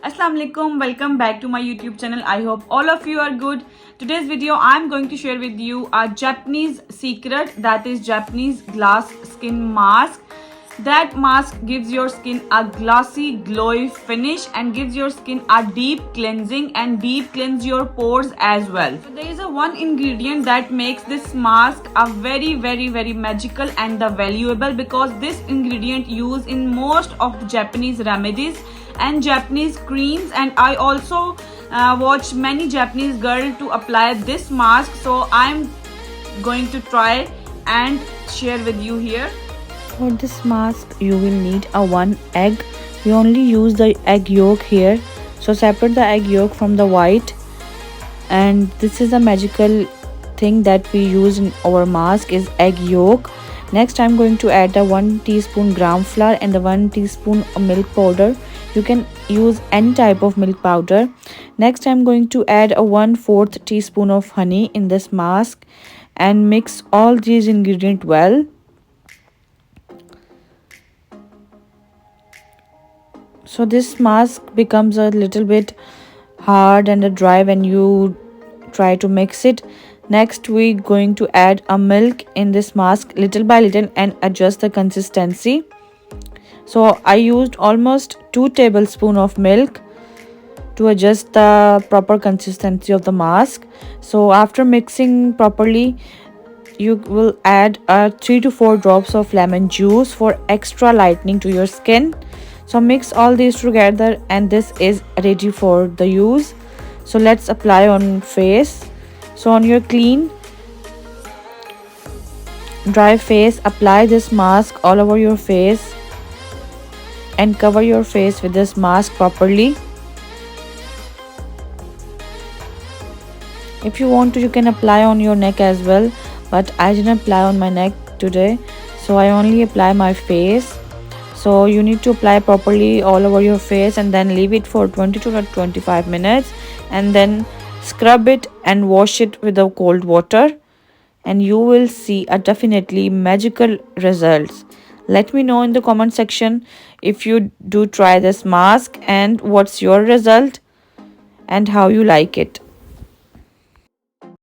Assalamu alaikum, welcome back to my YouTube channel. I hope all of you are good. Today's video I'm going to share with you a Japanese secret, that is Japanese glass skin mask. That mask gives your skin a glossy, glowy finish and gives your skin a deep cleansing and deep cleanse your pores as well. So there is a one ingredient that makes this mask a very magical and the valuable, because this ingredient used in most of the Japanese remedies and Japanese creams, and I also watch many Japanese girls to apply this mask, so I'm going to try and share with you here. For this mask you will need a 1 egg. We only use the egg yolk here, so separate the egg yolk from the white. And this is a magical thing that we use in our mask is egg yolk. Next I'm going to add the 1 teaspoon gram flour and the 1 teaspoon milk powder. You can use any type of milk powder. Next I'm going to add a 1/4 teaspoon of honey in this mask and mix all these ingredients well. So this mask becomes a little bit hard and dry when you try to mix it. Next we're going to add a milk in this mask little by little and adjust the consistency. So I used almost 2 tablespoons of milk to adjust the proper consistency of the mask. So after mixing properly, you will add 3 to 4 drops of lemon juice for extra lightening to your skin. So mix all these together and this is ready for the use. So let's apply on face. So on your clean dry face, apply this mask all over your face and cover your face with this mask properly. If you want to, you can apply on your neck as well, but I didn't apply on my neck today, so I only apply my face. So you need to apply properly all over your face and then leave it for 20 to 25 minutes and then scrub it and wash it with the cold water, and you will see a definitely magical results. Let me know in the comment section if you do try this mask and what's your result and how you like it.